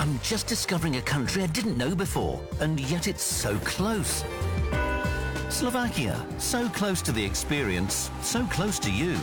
I'm just discovering a country I didn't know before, and yet it's so close. Slovakia, so close to the experience, so close to you.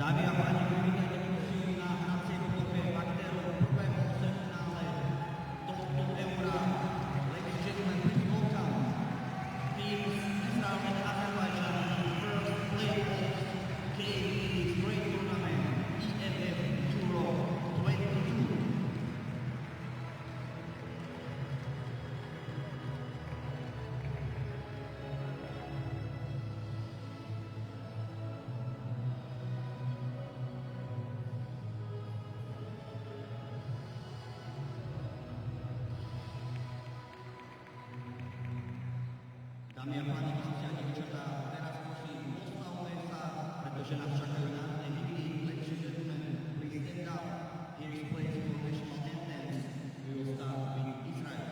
Dámy a páni, privítejte prosím na hracej ploche aktérov prvého semifinále tohto eura. Ladies and gentlemen, please welcome teams Israel and Azerbaijan first playoffs game in this great tournament, EFF Euro 22. Dámy a páni, chlapci a dievčatá, teraz prosím, postavme sa, pretože nás čakajú nádherné výkony. Ladies and gentlemen, please stand up. Here is place for national anthem. We will start with Israel.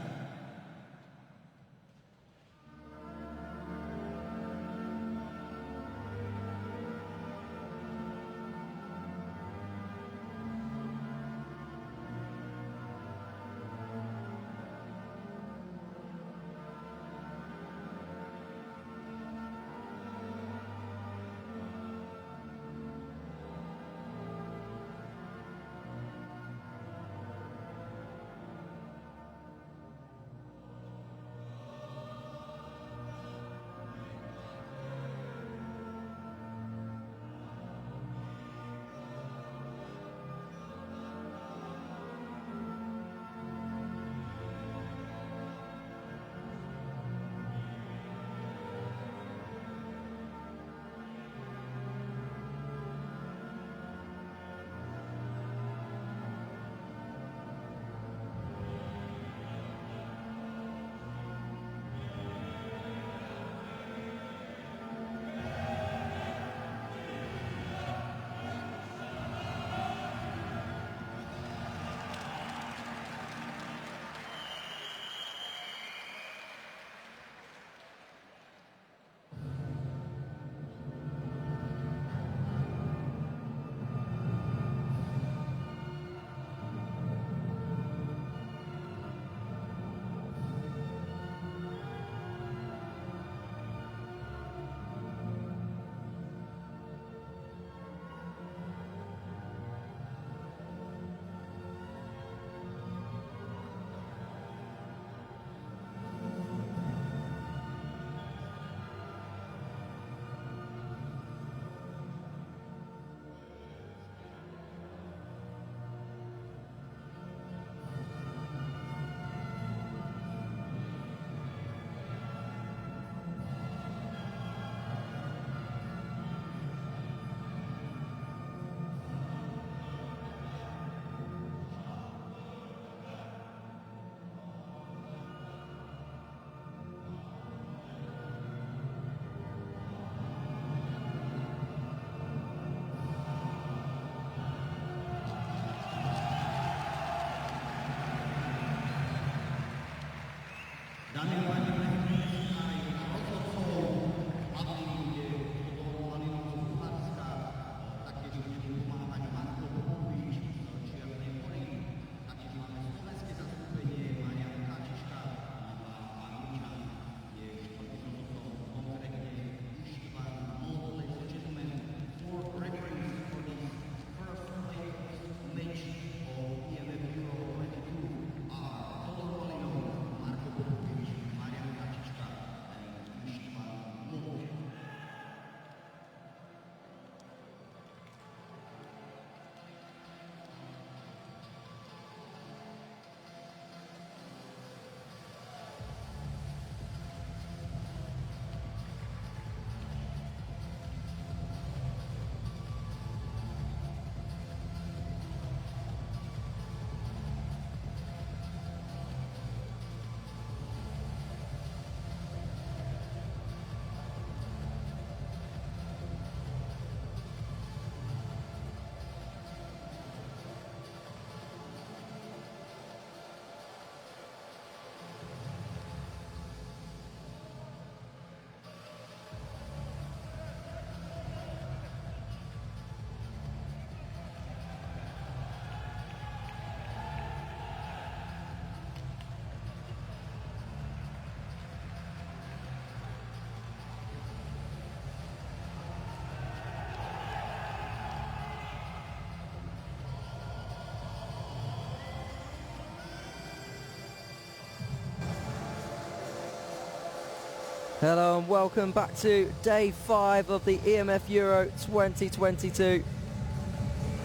Hello and welcome back to day 5 of the EMF Euro 2022.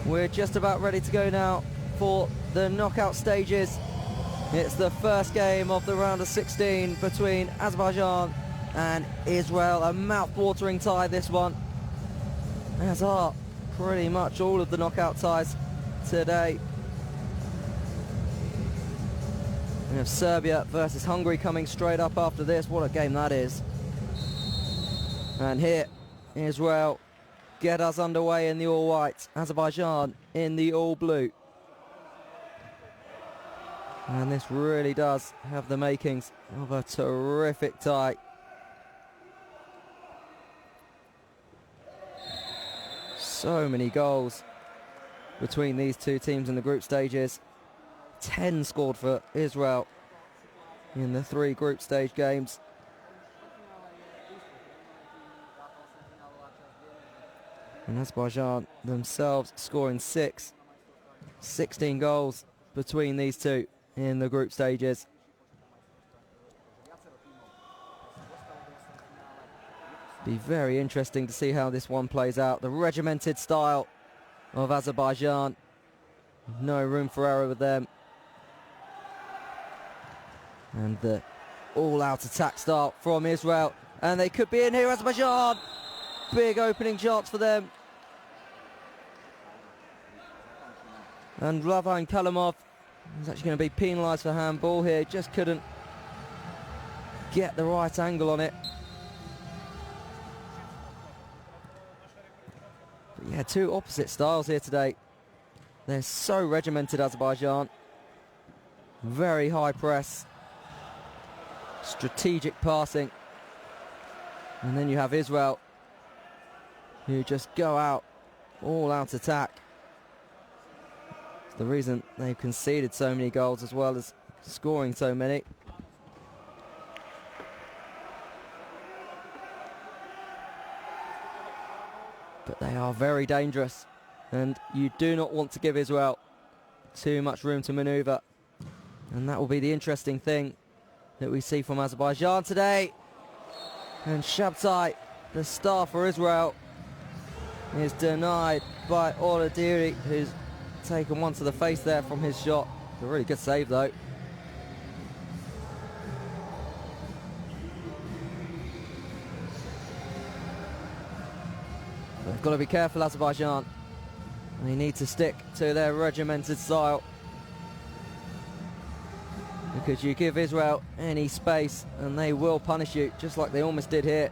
We're just about ready to go now for the knockout stages. It's the first game of the round of 16 between Azerbaijan and Israel. A mouth-watering tie, this one, as are pretty much all of the knockout ties today. We have Serbia versus Hungary coming straight up after this. What a game that is. And here, Israel get us underway in the all-white. Azerbaijan in the all-blue. And this really does have the makings of a terrific tie. So many goals between these two teams in the group stages. 10 scored for Israel in the 3 group stage games. And Azerbaijan themselves scoring 6. 16 goals between these two in the group stages. Be very interesting to see how this one plays out. The regimented style of Azerbaijan. No room for error with them. And the all-out attack start from Israel. And they could be in here, Azerbaijan! Big opening chance for them. And Ravan Kalamov is actually going to be penalised for handball here. Just couldn't get the right angle on it. But yeah, two opposite styles here today. They're so regimented, Azerbaijan. Very high press. Strategic passing. And then you have Israel, who just go out, all out attack. It's the reason they've conceded so many goals as well as scoring so many. But they are very dangerous, and you do not want to give Israel too much room to manoeuvre. And that will be the interesting thing that we see from Azerbaijan today. And Shabtai, the star for Israel, is denied by Oladiri, who's taken one to the face there from his shot. A really good save though. They've got to be careful, Azerbaijan. They need to stick to their regimented style, because you give Israel any space and they will punish you, just like they almost did here.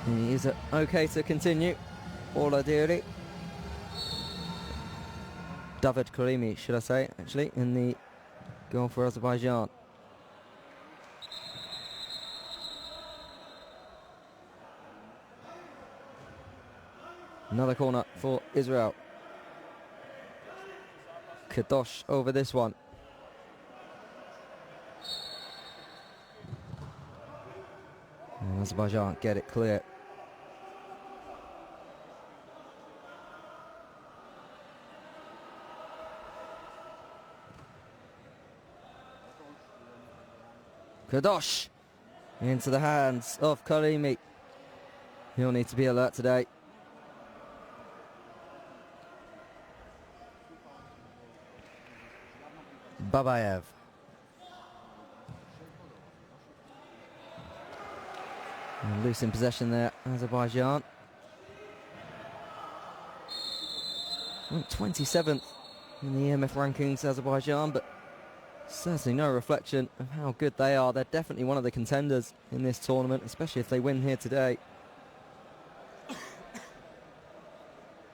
Is it okay to continue? Oladiri. David Karimi, should I say, actually, in the goal for Azerbaijan. Another corner for Israel. Kadosh over this one. And Azerbaijan get it clear. Kadosh into the hands of Karimi. He'll need to be alert today. Babayev. And loose in possession there, Azerbaijan. 27th in the EMF rankings, Azerbaijan, but certainly no reflection of how good they are. They're definitely one of the contenders in this tournament, especially if they win here today.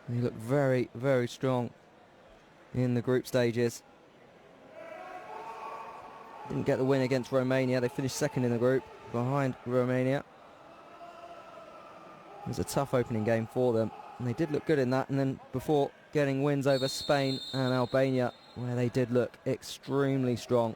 They look very, very strong in the group stages. Didn't get the win against Romania. They finished second in the group, behind Romania. It was a tough opening game for them, and they did look good in that, and then before getting wins over Spain and Albania, where they did look extremely strong.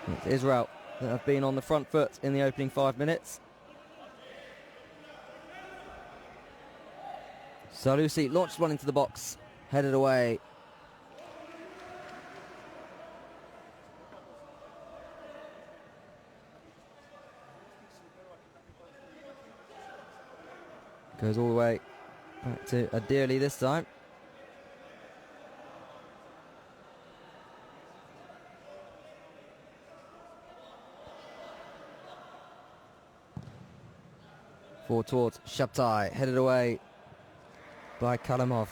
It's Israel that have been on the front foot in the opening 5 minutes. Salusi launched one into the box, headed away. Goes all the way back to Adirli this time. Forward towards Shabtai, headed away by Kalamov.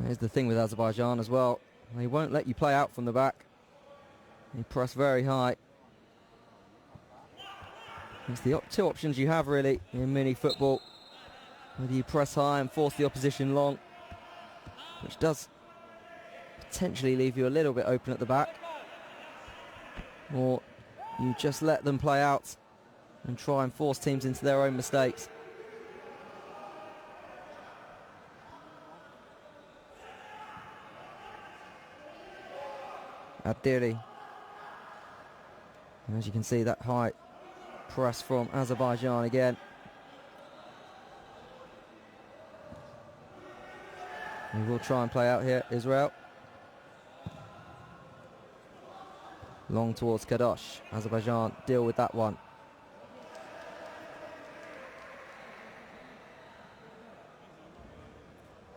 Here's the thing with Azerbaijan as well. They won't let you play out from the back. They press very high. It's the two options you have really in mini football. Whether you press high and force the opposition long, which does potentially leave you a little bit open at the back, or you just let them play out and try and force teams into their own mistakes. Abdiri. And as you can see, that high press from Azerbaijan again. We will try and play out here, Israel. Long towards Kadosh. Azerbaijan deal with that one.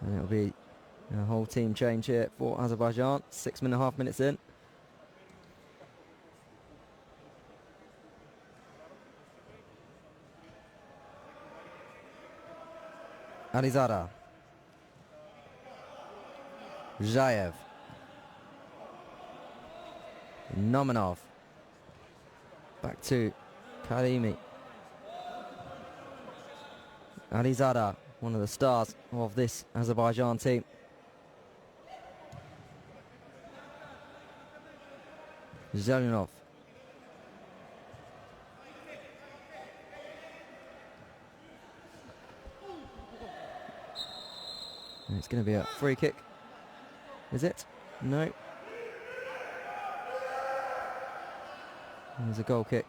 And it'll be a whole team change here for Azerbaijan. 6.5 minutes in. Alizada. Zhayev. Nomanov. Back to Karimi. Alizada, one of the stars of this Azerbaijan team. Zelinov. And it's going to be a free kick. Is it? No. There's a goal kick.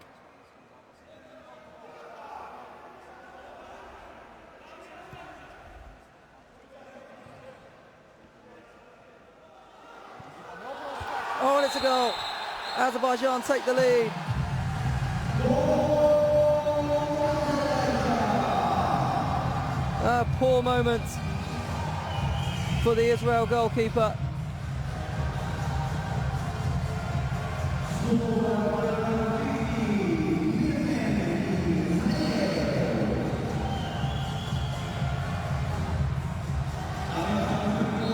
Oh, and it's a goal. Azerbaijan take the lead. A poor moment for the Israel goalkeeper.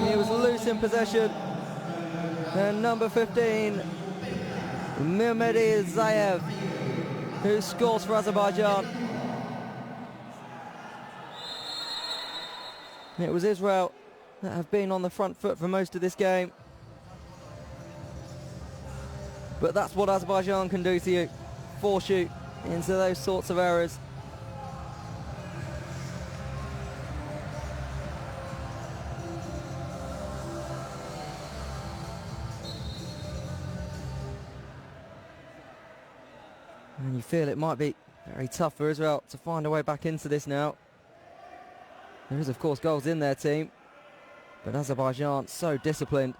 He was loose in possession. And number 15, Mehmedi Zayev, who scores for Azerbaijan. It was Israel that have been on the front foot for most of this game. But that's what Azerbaijan can do to you. Force you into those sorts of errors. And you feel it might be very tough for Israel to find a way back into this now. There is, of course, goals in their team, but Azerbaijan so disciplined.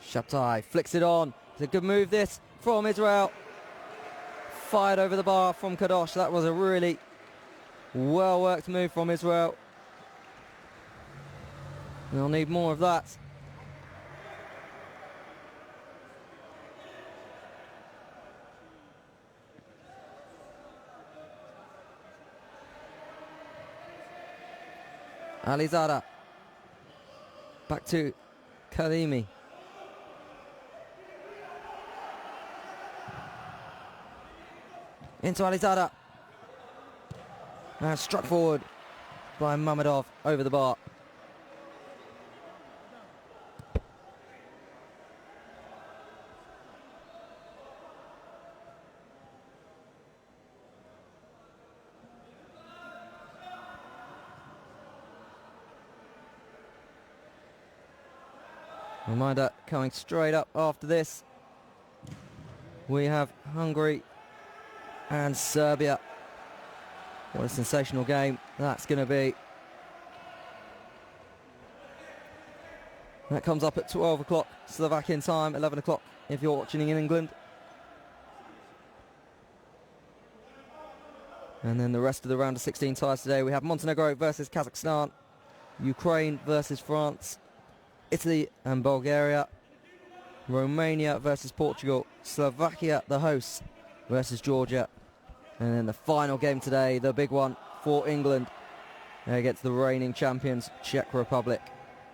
Shabtai flicks it on. It's a good move this from Israel. Fired over the bar from Kadosh. That was a really well-worked move from Israel. They'll need more of that. Alizada. Back to Kalimi. Into Alizada. And struck forward by Mamedov over the bar. Reminder, coming straight up after this, we have Hungary and Serbia. What a sensational game that's going to be. That comes up at 12 o'clock Slovakian time, 11 o'clock if you're watching in England. And then the rest of the round of 16 ties today, we have Montenegro versus Kazakhstan, Ukraine versus France, Italy and Bulgaria, Romania versus Portugal, Slovakia, the hosts, versus Georgia. And then the final game today, the big one for England against the reigning champions, Czech Republic.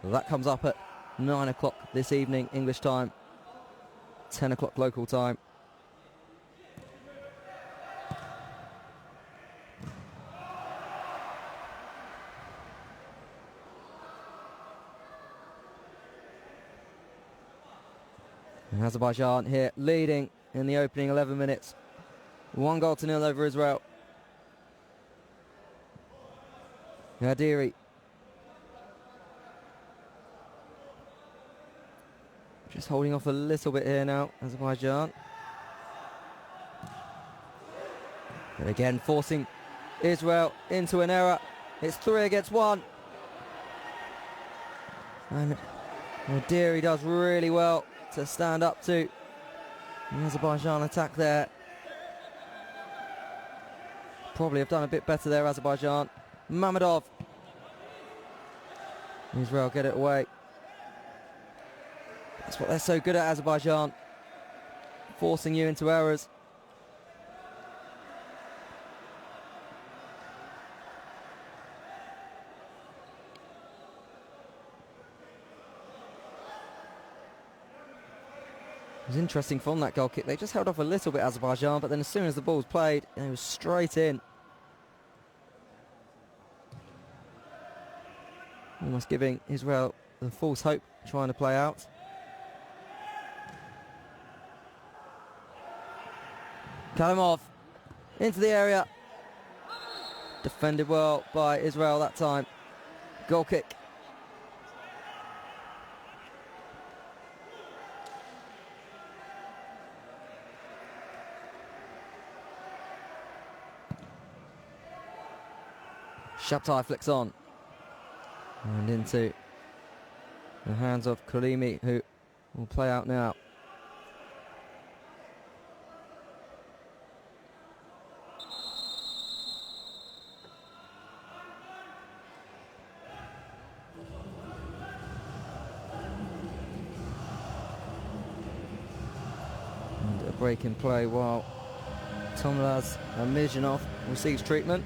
That comes up at 9 o'clock this evening, English time, 10 o'clock local time. And Azerbaijan here leading in the opening 11 minutes. 1-0 over Israel. Adiri. Just holding off a little bit here now, Azerbaijan. And again forcing Israel into an error. It's 3 against 1. And Adiri does really well to stand up to the Azerbaijan attack there. Probably have done a bit better there, Azerbaijan. Mamedov. Israel get it away. That's what they're so good at, Azerbaijan. Forcing you into errors. It was interesting from that goal kick. They just held off a little bit, Azerbaijan, but then as soon as the ball was played, it was straight in. Almost giving Israel the false hope trying to play out. Kalimov into the area. Defended well by Israel that time. Goal kick. Shabtai flicks on. And into the hands of Kalimi, who will play out now. And a break in play while Tomlaz Mirjanov receives treatment.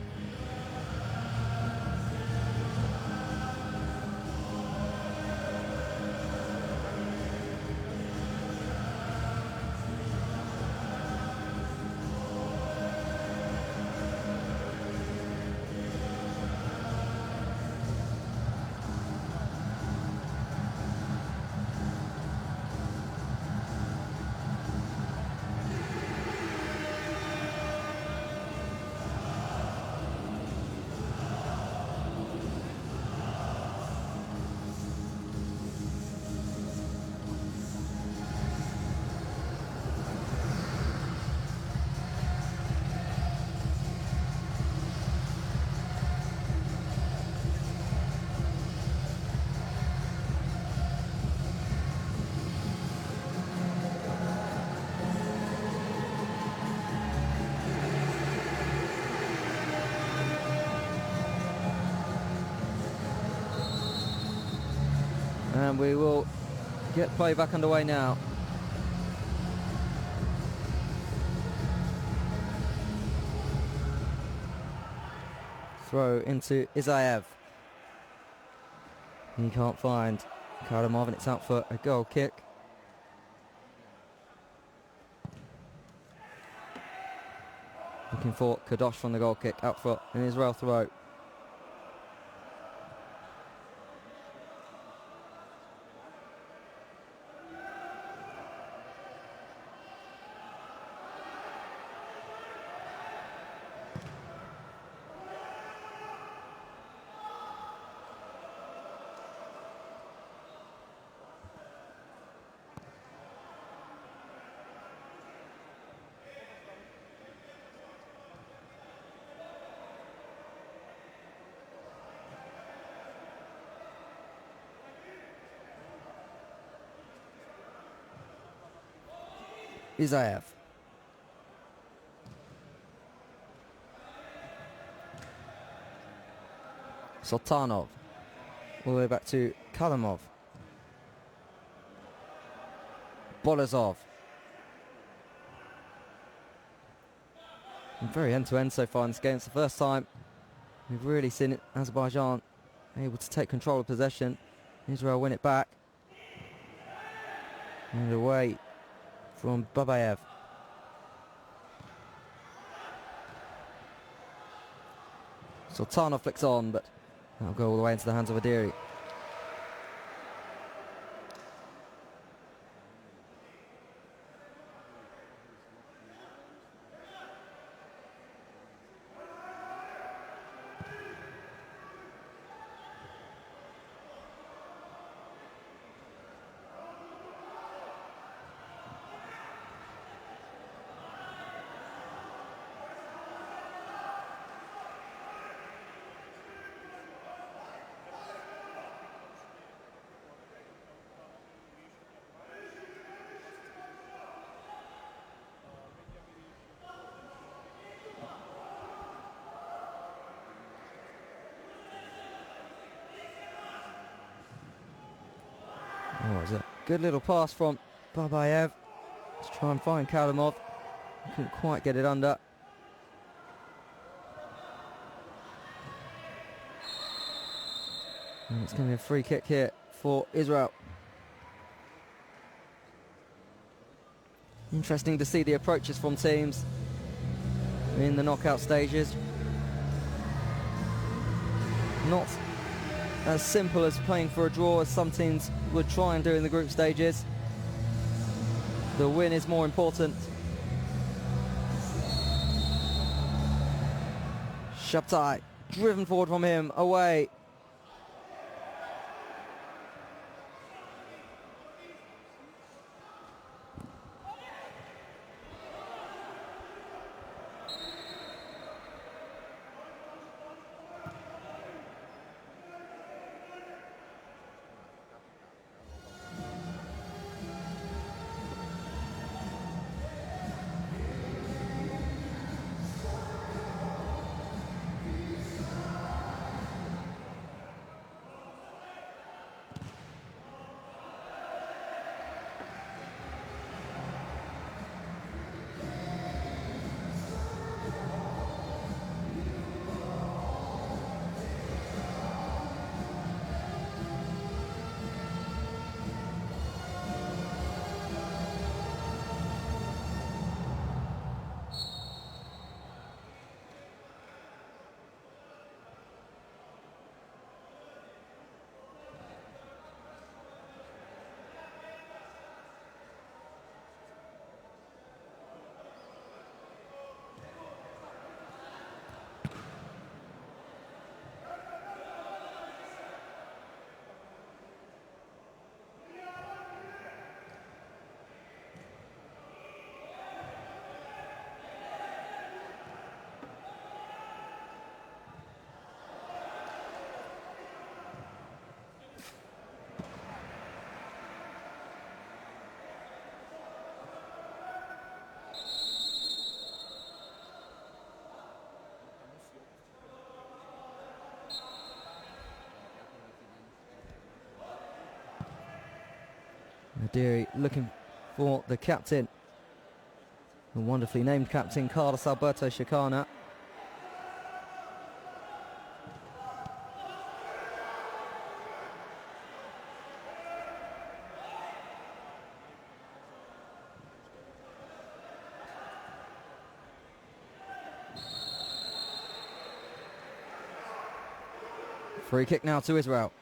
And we will get play back underway now. Throw into Isaev. He can't find Karamov, and it's out for a goal kick. Looking for Kadosh from the goal kick, out for an Israel throw. Isaev. Sultanov. All the way back to Kalamov. Bolazov. And very end-to-end so far in this game. It's the first time we've really seen Azerbaijan able to take control of possession. Israel win it back. And away from Babayev. Sultanov flicks on, but that'll go all the way into the hands of Adiri. Oh, it's a good little pass from Babayev to try and find Kalamov. Couldn't quite get it under. And it's going to be a free kick here for Israel. Interesting to see the approaches from teams in the knockout stages. Not as simple as playing for a draw as some teams would try and do in the group stages. The win is more important. Shabtai, driven forward from him, away. Adiri looking for the captain, the wonderfully named captain, Carlos Alberto Chicana. Free kick now to Israel.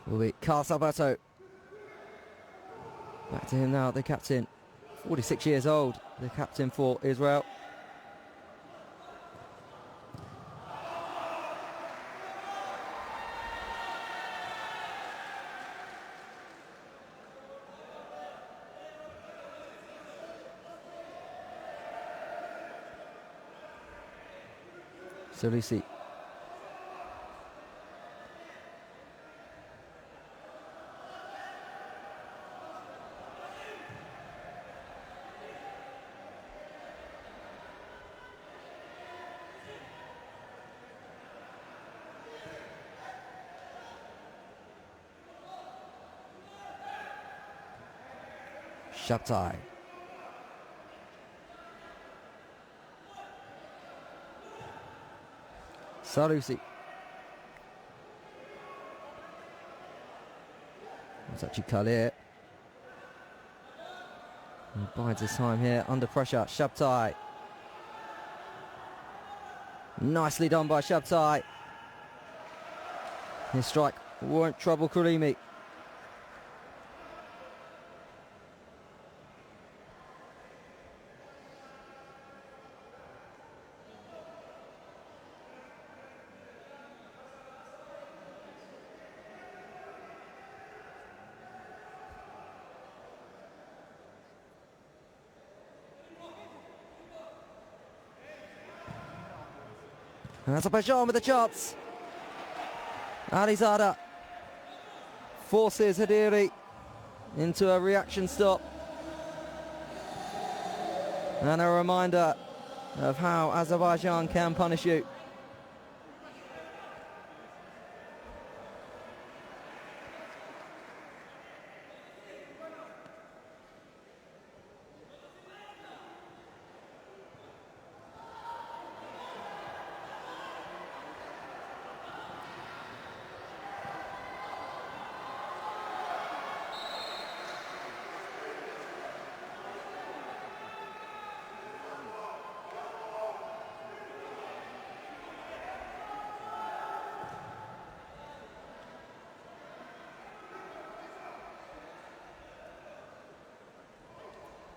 Will be Carlos Alberto. Back to him now, the captain. 46 years old, the captain for Israel. So Lucy. Shabtai. Salusi. It's actually Khalid. He bides his time here, under pressure. Shabtai. Nicely done by Shabtai. His strike won't trouble Karimi. Azerbaijan with a chance. Alizada forces Hadiri into a reaction stop. And a reminder of how Azerbaijan can punish you.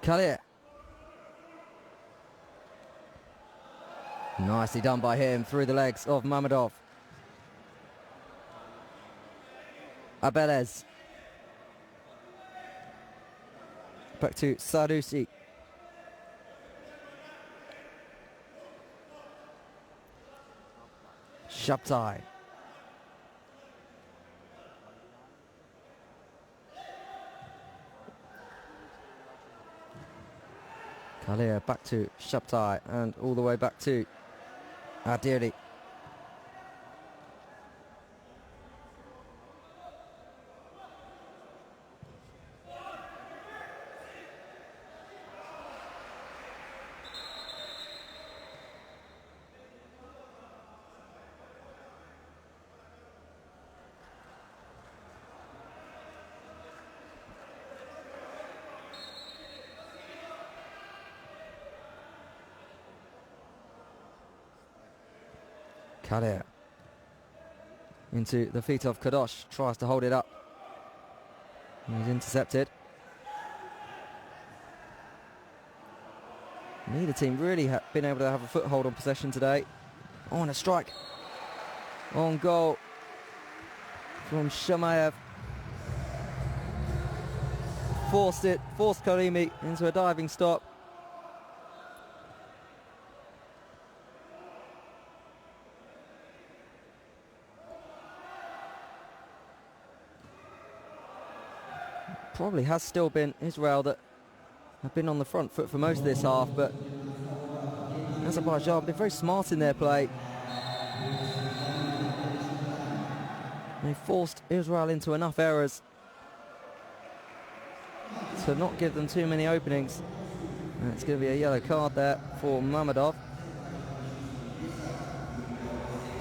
Khalid. Nicely done by him through the legs of Mamedov. Abelez. Back to Sadusi. Shabtai. Khalid back to Shabtai and all the way back to Adiri. Khalid into the feet of Kadosh, tries to hold it up. He's intercepted. Neither team really been able to have a foothold on possession today. Oh, and a strike on goal from Shamayev. Forced Karimi into a diving stop. Probably has still been Israel that have been on the front foot for most of this half, but Azerbaijan have been very smart in their play. They forced Israel into enough errors to not give them too many openings. And it's going to be a yellow card there for Mammadov.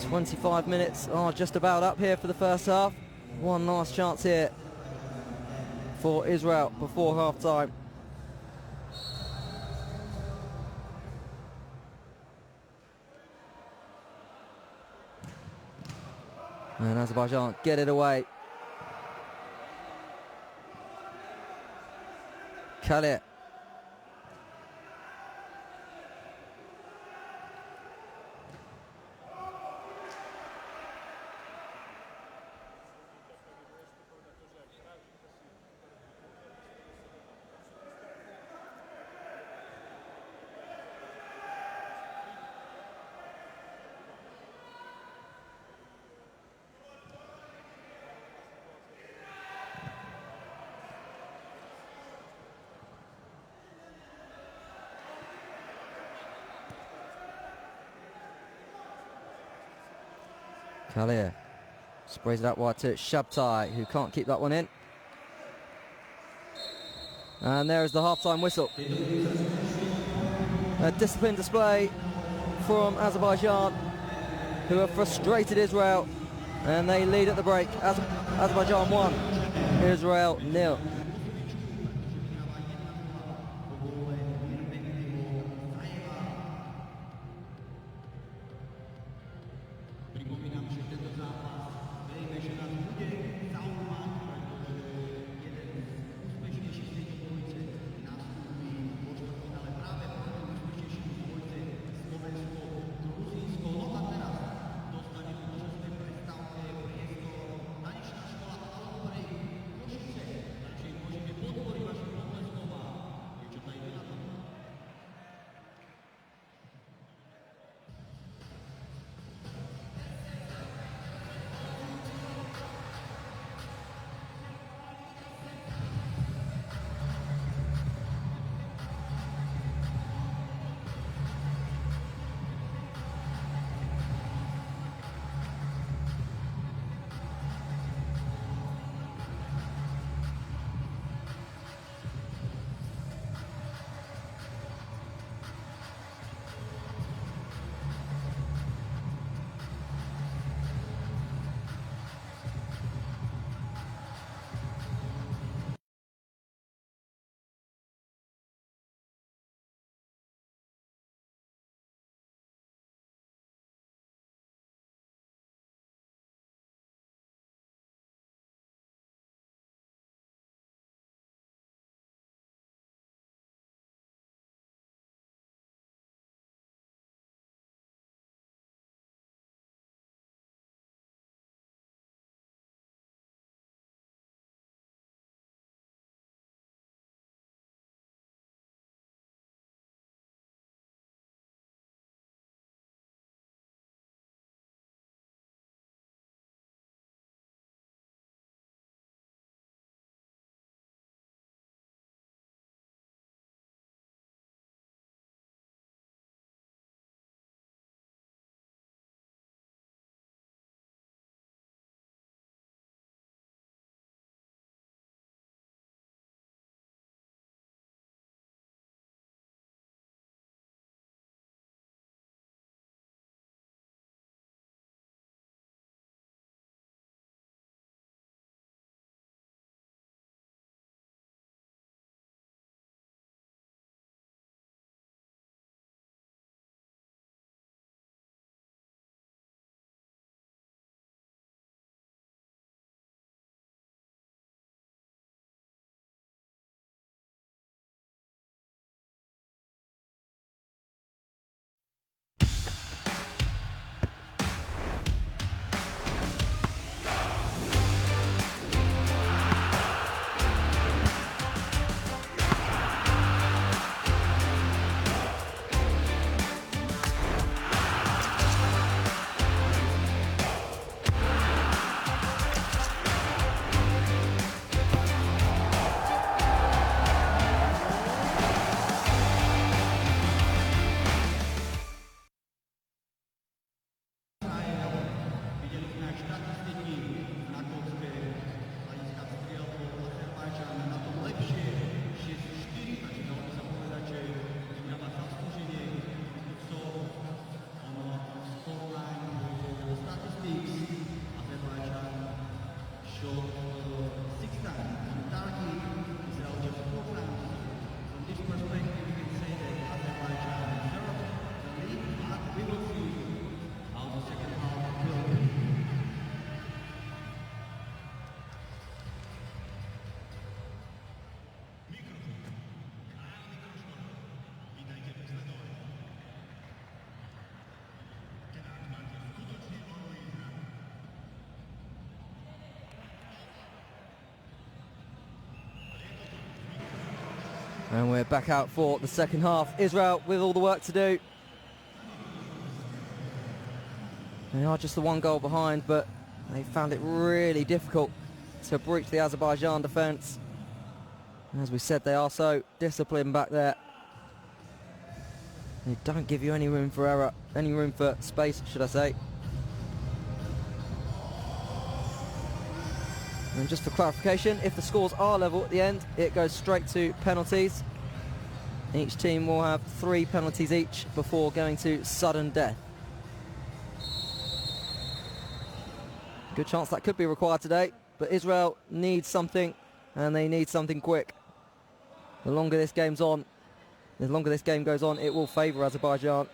25 minutes are just about up here for the first half. One last chance here for Israel before half time. And Azerbaijan get it away. Khalid. Kalia sprays it out wide to Shabtai, who can't keep that one in. And there is the half-time whistle. A disciplined display from Azerbaijan, who have frustrated Israel, and they lead at the break. Azerbaijan 1, Israel 0. And we're back out for the second half. Israel with all the work to do. They are just the one goal behind, but they found it really difficult to breach the Azerbaijan defence. As we said, they are so disciplined back there. They don't give you any room for error, any room for space, should I say. And just for clarification, if the scores are level at the end, it goes straight to penalties. Each team will have 3 penalties each before going to sudden death. Good chance that could be required today, but Israel needs something, and they need something quick. The longer this game goes on, it will favour Azerbaijan.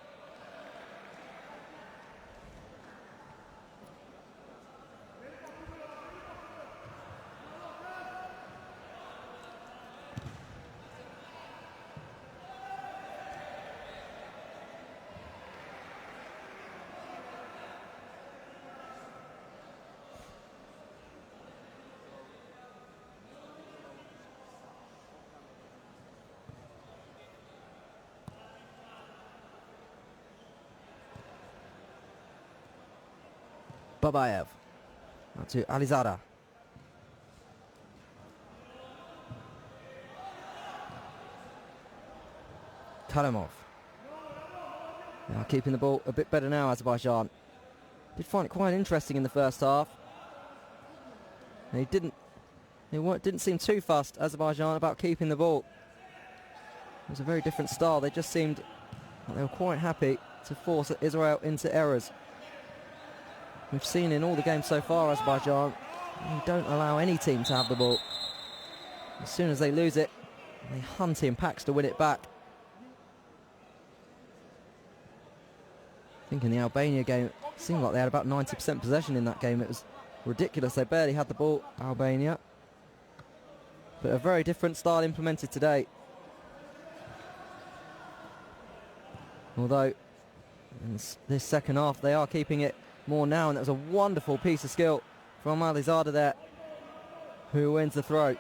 Babayev. Now to Alizada. Kalimov. They are keeping the ball a bit better now, Azerbaijan. Did find it quite interesting in the first half. They didn't seem too fussed, Azerbaijan, about keeping the ball. It was a very different style. They just seemed like they were quite happy to force Israel into errors. We've seen in all the games so far, Azerbaijan, they don't allow any team to have the ball. As soon as they lose it, they hunt in packs to win it back. I think in the Albania game, it seemed like they had about 90% possession in that game. It was ridiculous. They barely had the ball, Albania. But a very different style implemented today. Although, in this second half, they are keeping it more now, and that was a wonderful piece of skill from Alizada there, who wins the throw.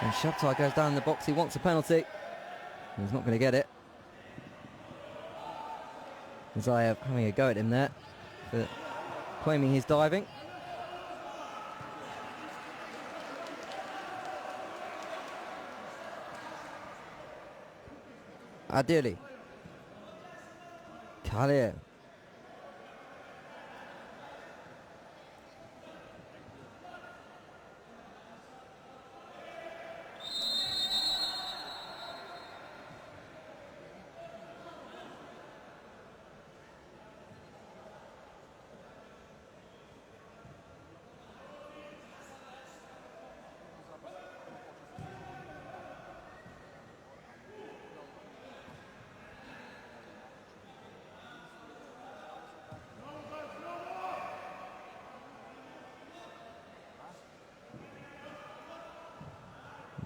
And Shabtai goes down in the box. He wants a penalty. He's not going to get it. Zayev having a go at him there, for claiming he's diving. Adili. Kalir.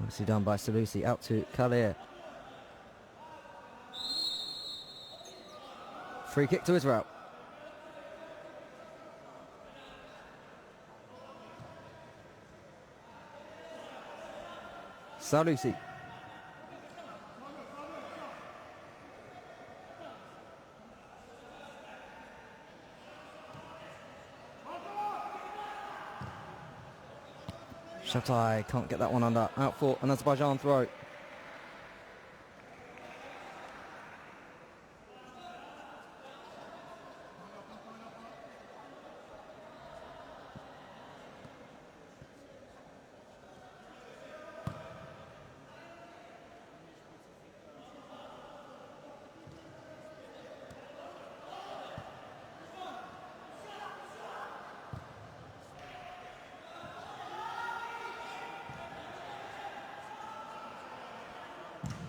Nicely done by Salusi, out to Kalir. Free kick to Israel. Salusi. Shabtai can't get that one under. Out for an Azerbaijan throw.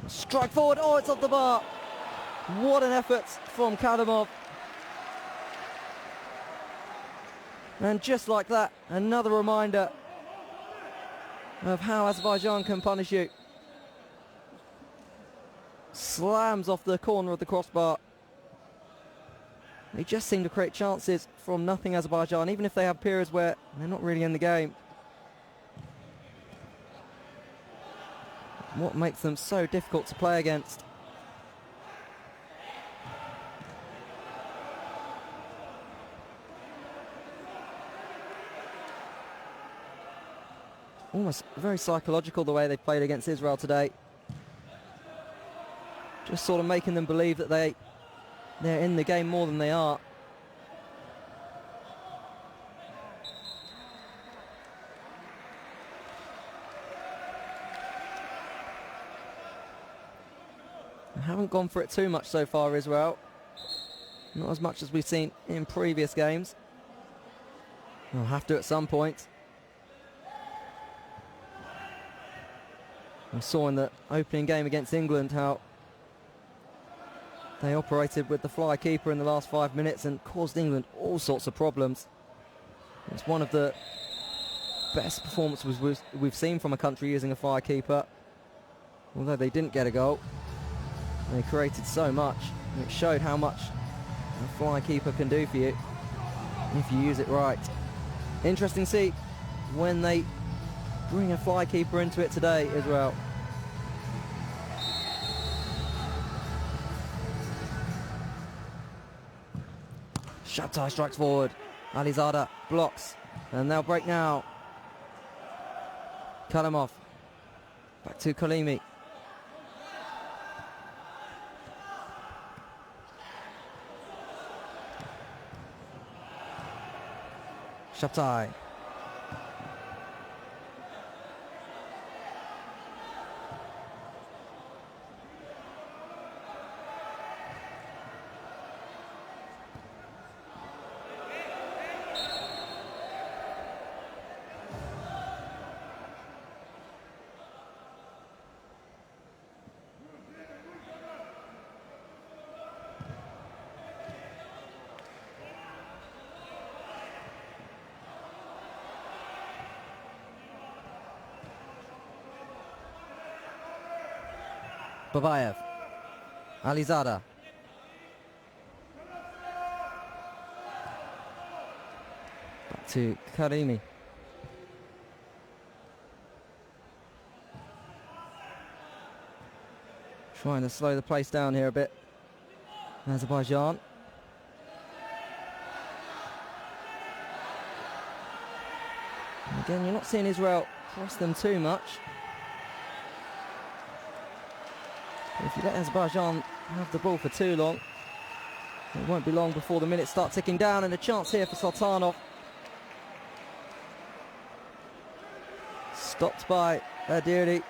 Strike forward. Oh, it's off the bar. What an effort from Kadamov. And just like that, another reminder of how Azerbaijan can punish you. Slams off the corner of the crossbar. They just seem to create chances from nothing, Azerbaijan, even if they have periods where they're not really in the game. What makes them so difficult to play against? Almost very psychological the way they played against Israel today. Just sort of making them believe that they're in the game more than they are. They haven't gone for it too much so far, Israel. Not as much as we've seen in previous games. They'll have to at some point. We saw in the opening game against England how they operated with the fly keeper in the last 5 minutes and caused England all sorts of problems. It's one of the best performances we've seen from a country using a fly keeper. Although they didn't get a goal, they created so much. And it showed how much a fly keeper can do for you if you use it right. Interesting to see when they bring a fly keeper into it today as well. Shabtai strikes forward. Alizada blocks. And they'll break now. Kalamov. Back to Kalimi. Shabtai. Babayev. Alizada. Back to Karimi. Trying to slow the pace down here a bit. Azerbaijan. And again, you're not seeing Israel press them too much. If you let Azerbaijan have the ball for too long, it won't be long before the minutes start ticking down, and a chance here for Sultanov. Stopped by Adiri.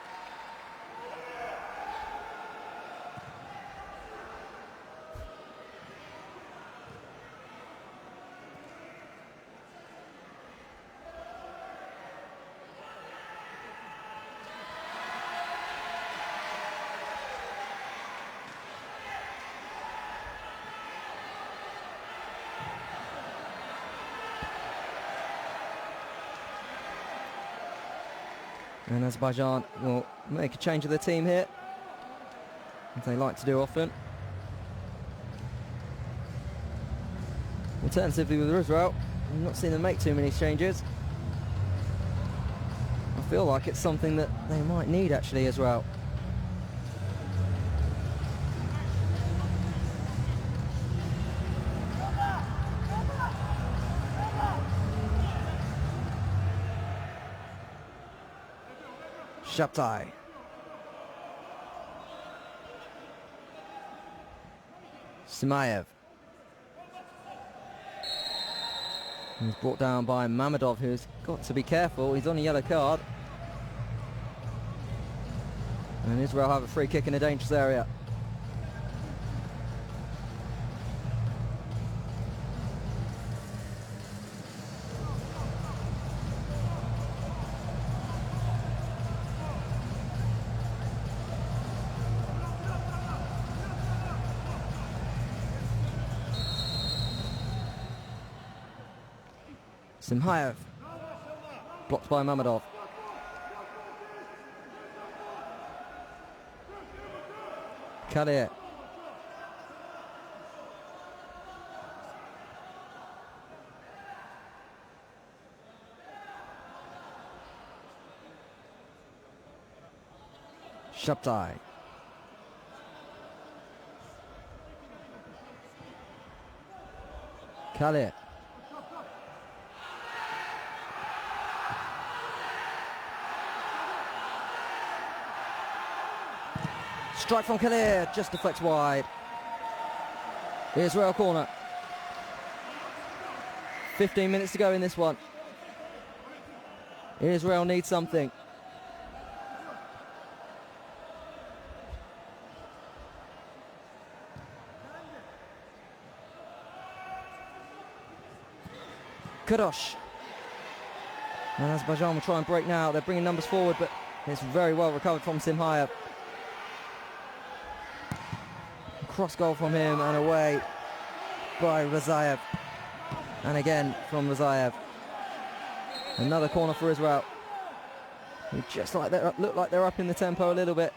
And Azerbaijan will make a change of their team here, as they like to do often. Alternatively with Israel, I've not seen them make too many changes. I feel like it's something that they might need actually, Israel. Shabtai. Simayev. He's brought down by Mamedov, who's got to be careful. He's on a yellow card. And Israel have a free kick in a dangerous area. Simhayev. Blocked by Mamedov. Kadir. Shabtai. Kadir. Strike from Kadir, just deflects wide. Israel corner. 15 minutes to go in this one. Israel needs something. Kadosh. And Azerbaijan will try and break now. They're bringing numbers forward, but it's very well recovered from Simhayev. Cross goal from him and away by Razayev. And again from Razayev. Another corner for Israel. Who just like look like they're up in the tempo a little bit.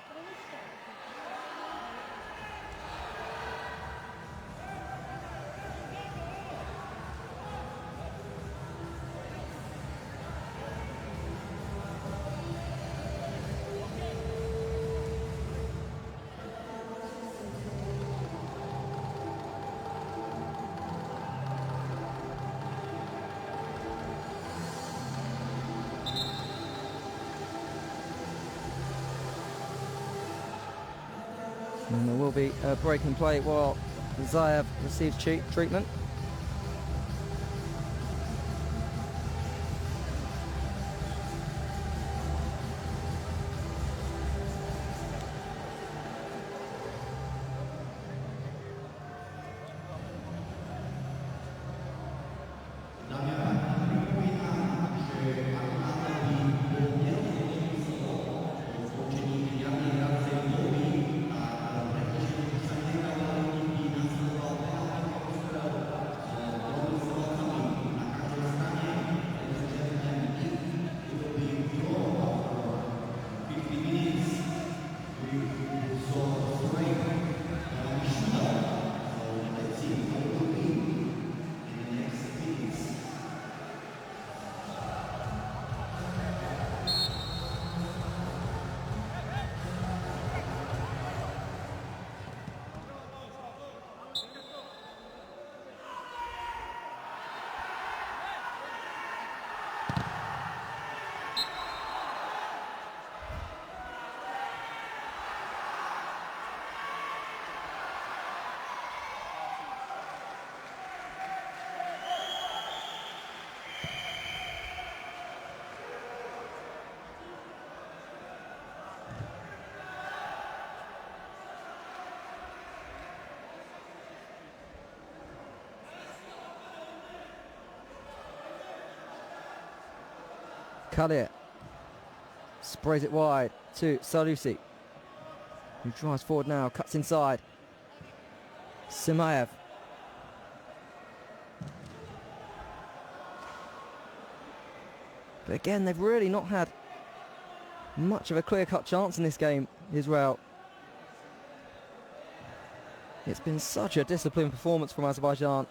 And there will be a break in play while Zayev receives treatment. Kadir sprays it wide to Salusi, who drives forward now, cuts inside. Simayev. But again, they've really not had much of a clear-cut chance in this game, Israel. It's been such a disciplined performance from Azerbaijan,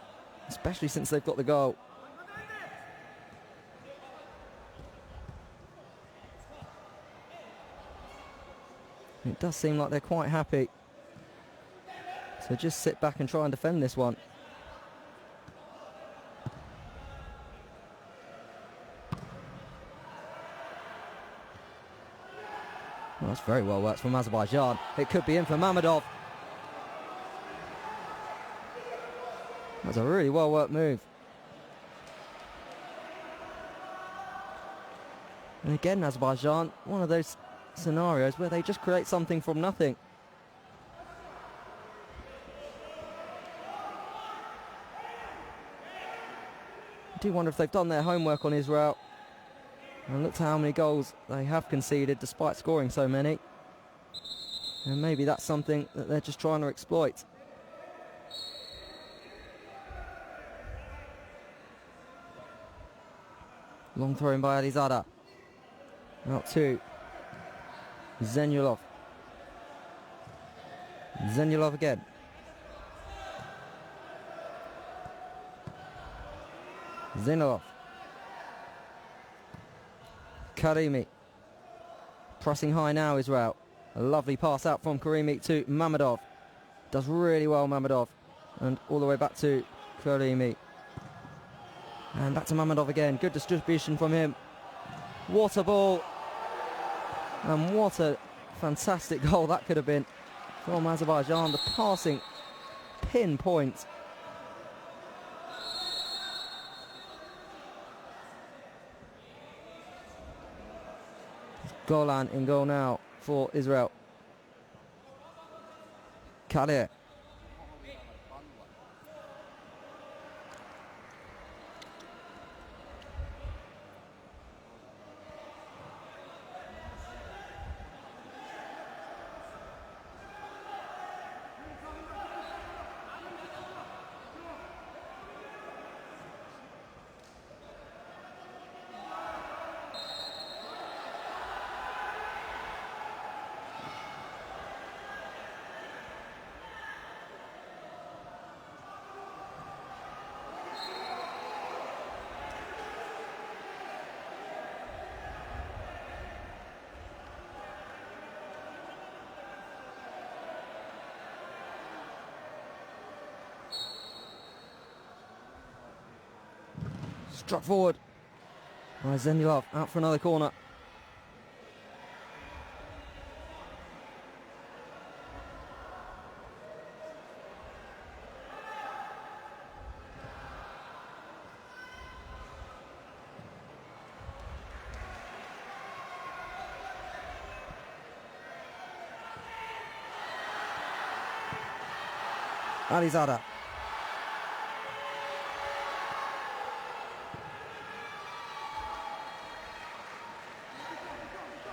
especially since they've got the goal. It does seem like they're quite happy to just sit back and try and defend this one. Well, that's very well worked from Azerbaijan. It could be in for Mamedov. That's a really well worked move. And again, Azerbaijan, one of those scenarios where they just create something from nothing. I do wonder if they've done their homework on Israel and looked at how many goals they have conceded despite scoring so many. And maybe that's something that they're just trying to exploit. Long throw in by Alizada. Out to Zenyulov. Zenyulov again. Zenyulov. Karimi. Pressing high now, Israel. A lovely pass out from Karimi to Mammadov. Does really well, Mammadov. And all the way back to Karimi. And back to Mammadov again. Good distribution from him. What a ball. And what a fantastic goal that could have been from Azerbaijan. The passing pinpoint. Golan in goal now for Israel. Kalir. Struck forward by Zenyulov, out for another corner. Alizada.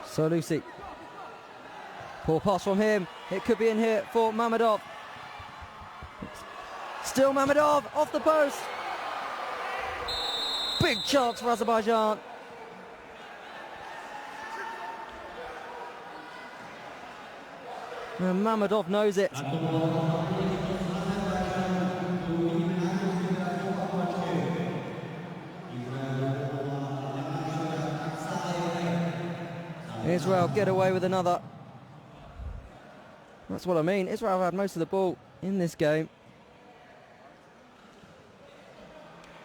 So Lucy. Poor pass from him. It could be in here for Mammadov. Still Mammadov off the post. Big chance for Azerbaijan. And Mammadov knows it. Israel get away with another. That's what I mean. Israel had most of the ball in this game.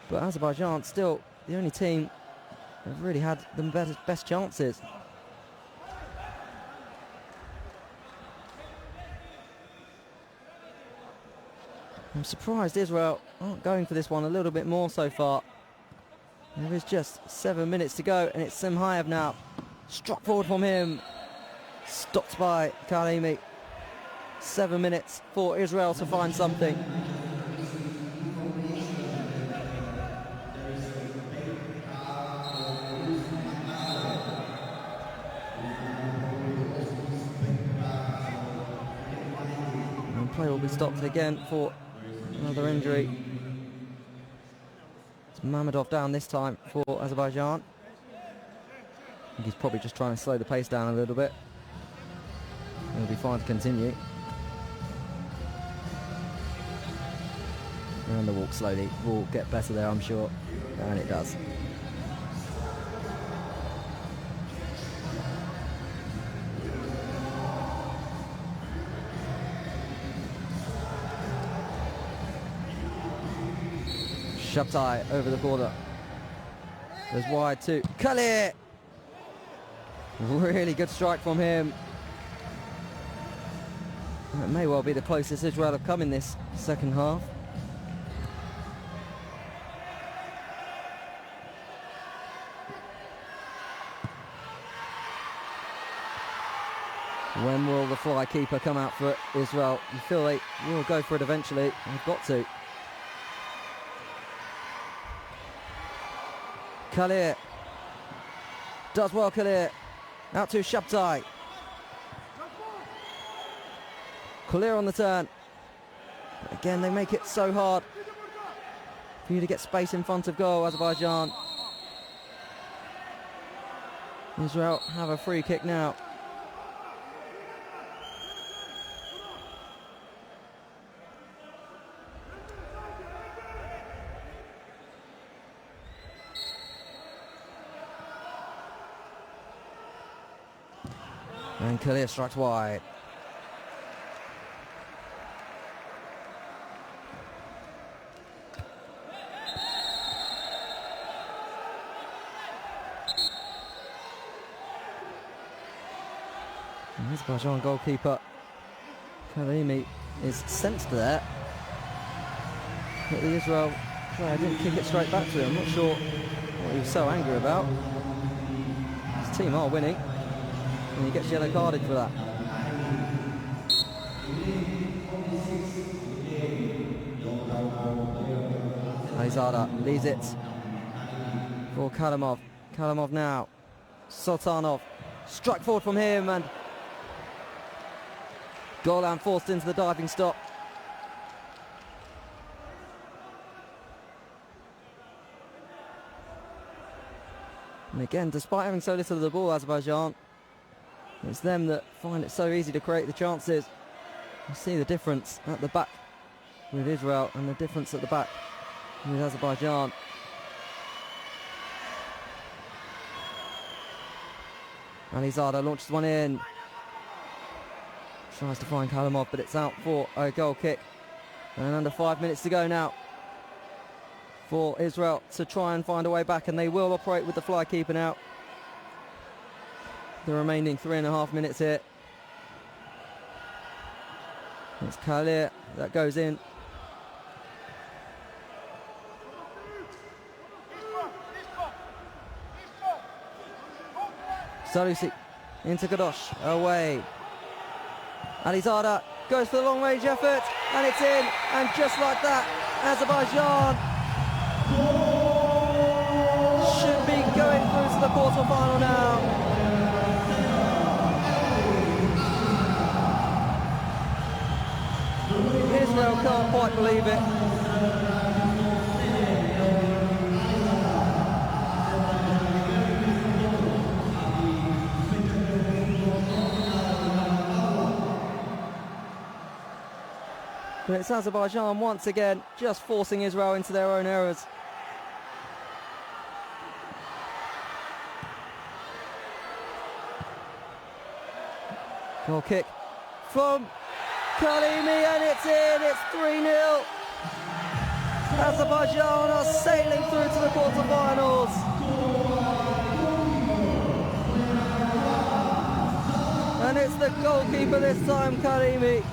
But Azerbaijan still the only team that have really had the best chances. I'm surprised Israel aren't going for this one a little bit more so far. There is just 7 minutes to go and it's Semhayev now. Struck forward from him. Stopped by Karimi. 7 minutes for Israel to find something. And play will be stopped again for another injury. It's Mammadov down this time for Azerbaijan. I think he's probably just trying to slow the pace down a little bit. It'll be fine to continue. And the walk slowly will get better there, I'm sure. And it does. Shabtai over the border. There's wide to Kalir. Really good strike from him. It may well be the closest Israel have come in this second half. When will the fly keeper come out for Israel? You feel they will go for it eventually. They've got to. Kalir. Does well, Kalir. Out to Shabtai. Kalir on the turn. But again, they make it so hard for you to get space in front of goal, Azerbaijan. Israel have a free kick now. And Khalil strikes wide. Azerbaijan goalkeeper Karimi is sensed there, but the Israel player didn't kick it straight back to him. I'm not sure what he was so angry about. His team are winning, and he gets yellow carded for that. Alizada leaves it for Kalamov. Kalamov now. Sultanov. Struck forward from him, and Golan forced into the diving stop. And again, despite having so little of the ball, Azerbaijan, it's them that find it so easy to create the chances. You see the difference at the back with Israel and the difference at the back with Azerbaijan. Alizada launches one in. Tries to find Kalamov, but it's out for a goal kick. And under 5 minutes to go now for Israel to try and find a way back, and they will operate with the fly keeper now. The remaining 3.5 minutes here. It's Khalil that goes in. Salusi into Kadosh, away. Alizada goes for the long range effort, and it's in, and just like that, Azerbaijan should be going through to the quarter-final now. Israel can't quite believe it. But it's Azerbaijan once again just forcing Israel into their own errors. Goal kick from Karimi, and it's in, it's 3-0. Azerbaijan are sailing through to the quarterfinals. And it's the goalkeeper this time, Karimi.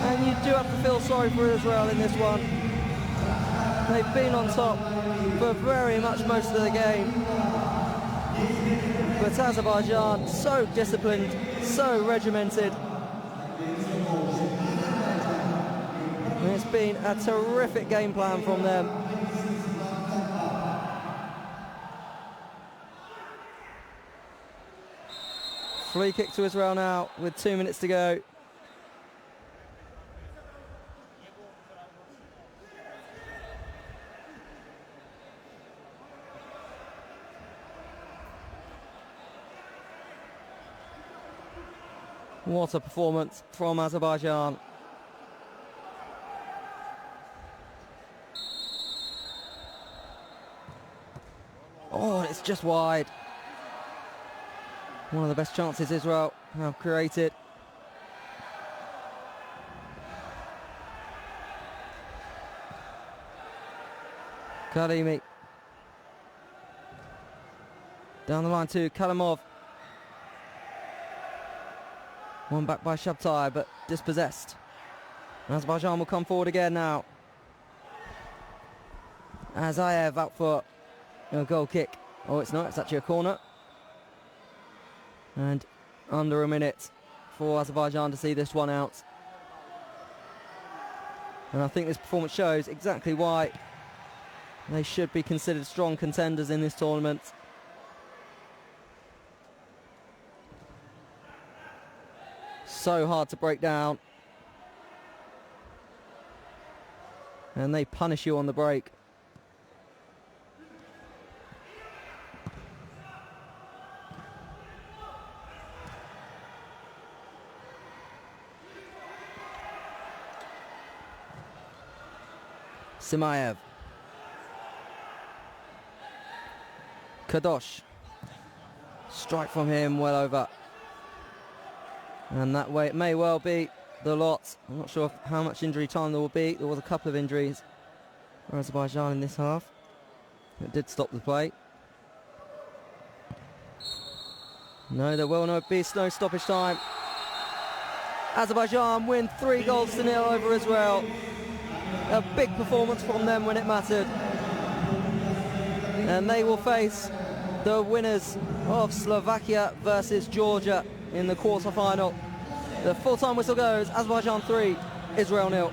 And you do have to feel sorry for Israel in this one. They've been on top for very much most of the game. But Azerbaijan, so disciplined, so regimented. And it's been a terrific game plan from them. Free kick to Israel now with 2 minutes to go. What a performance from Azerbaijan. Oh, it's just wide. One of the best chances Israel have created. Karimi. Down the line to Kalamov. One back by Shabtai, but dispossessed. Azerbaijan will come forward again now. Azayev out for a goal kick. Oh, it's not, it's actually a corner. And under a minute for Azerbaijan to see this one out. And I think this performance shows exactly why they should be considered strong contenders in this tournament. So hard to break down. And they punish you on the break. Simayev. Kadosh. Strike from him, well over. And that way it may well be the lot. I'm not sure how much injury time there will be. There was a couple of injuries for Azerbaijan in this half. It did stop the play. No, there will be no stoppage time. Azerbaijan win 3-0 over Israel. A big performance from them when it mattered. And they will face the winners of Slovakia versus Georgia in the quarter-final. The full-time whistle goes, Azerbaijan 3, Israel 0.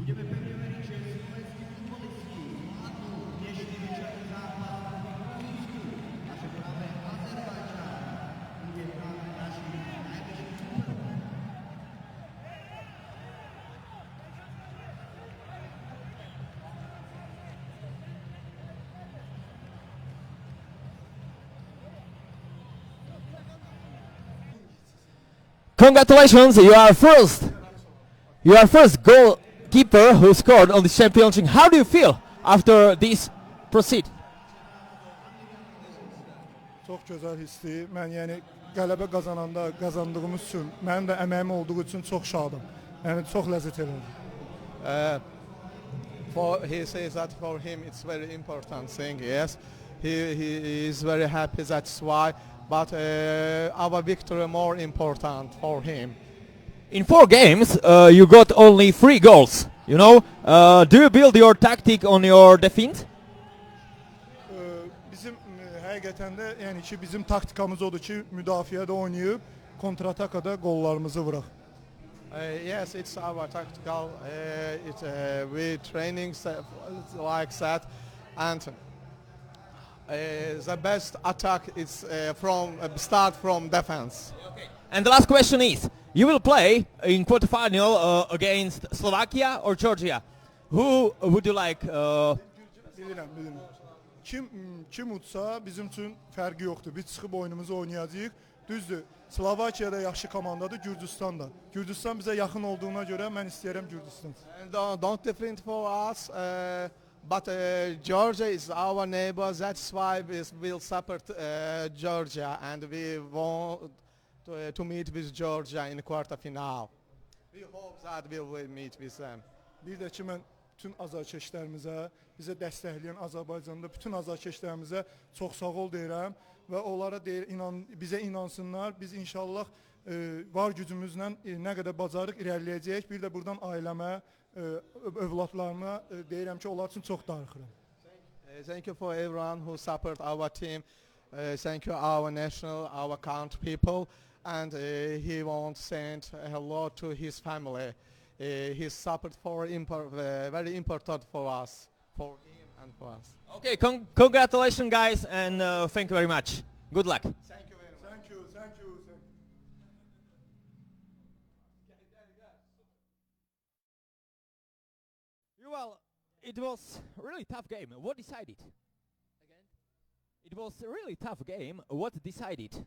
Budeme pevně věřit, že slovenskí futbalisti zvládnou dnešní večerní zápas proti Gruzínsku a že právě Azerbajdžán bude právě naším největším superem. Congratulations, you are first. You are first goalkeeper who scored on the championship. How do you feel after this proceed? Çox gözəl hissdir. Mən yəni qələbə qazananda qazandığımız üçün, mənim də əməyim olduğu üçün çox şadım. Yəni çox ləzzət edirəm. He says that for him it's very important thing. Yes, he is very happy. That's why. But our victory more important for him. In 4 games, you got only 3 goals. You know, do you build your tactic on your defense? Bizim həqiqətən də yəni ki bizim taktikamız odur ki, müdafiədə oynayıb kontratakada qollarımızı vuraq. Yes, it's our tactical. We training like that, and the best attack is start from defense. Okay. And the last question is, you will play in quarterfinal against Slovakia or Georgia. Who would you like? Bilirəm. Kim utsa bizim üçün fərqi yoxdur. Biz çıxıb oyunumuzu oynayacağıq. Düzdür. Slovakiyada yaxşı komandadır, Gürcüstan da. Gürcüstan bizə yaxın olduğuna görə mən istəyirəm Gürcüstan. Don't different for us, but Georgia is our neighbor. That's why we will support Georgia, and we want to meet with Georgia in the quarterfinal. We hope that we will meet with them. Bir də ki mən bütün azarkeşlərimizə, bizə dəstəkləyən Azərbaycanda bütün azarkeşlərimizə çox sağ ol deyirəm və onlara bizə inansınlar. Biz inşallah var gücümüzlə nə qədər bacarıq irəliləyəcəyik. Bir də buradan ailəmə, övladlarıma deyirəm ki, onlar üçün çox darıxıram. Thank you for everyone who support our team. Thank you our national, our country people, and he wants to send hello to his family. His support for very important for us, for him and for us. Okay, congratulations guys, and thank you very much. Good luck. Thank you very much. Thank you. Well, it was a really tough game. What decided? Again? It was a really tough game. What decided?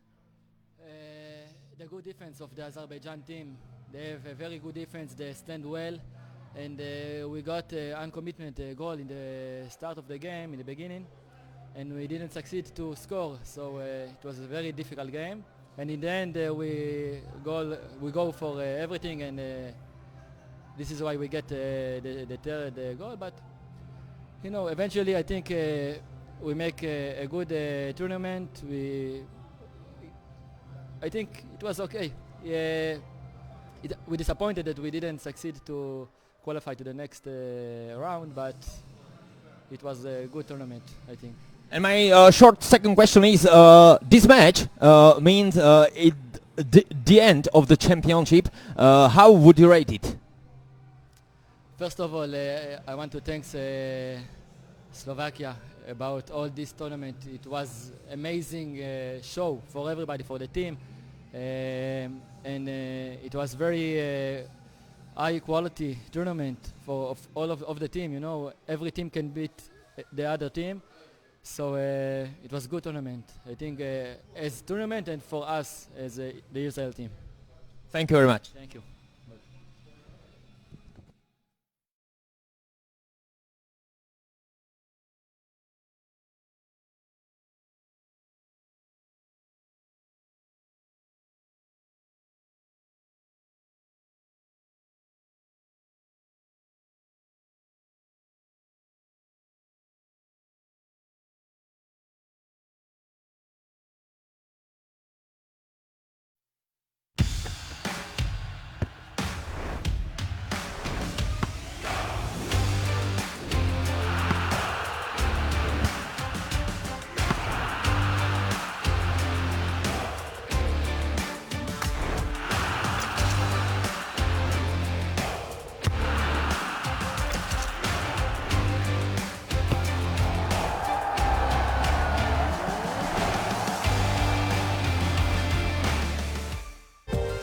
The good defense of the Azerbaijan team. They have a very good defense. They stand well. and we got an uncommitted goal in the start of the game, in the beginning, and we didn't succeed to score, so it was a very difficult game. And in the end, we go for everything, and this is why we get the third goal. But you know, eventually, I think we make a good tournament. I think it was okay. We disappointed that we didn't succeed to qualify to the next round, but it was a good tournament, I think. And my short second question is, this match means the end of the championship. How would you rate it? First of all, I want to thank Slovakia about all this tournament. It was amazing show for everybody, for the team, and it was very high quality tournament for all of the team. You know, every team can beat the other team. So it was a good tournament, I think, as tournament and for us as the Israel team. Thank you very much. Thank you.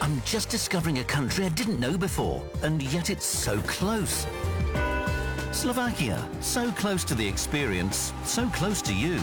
I'm just discovering a country I didn't know before, and yet it's so close. Slovakia, so close to the experience, so close to you.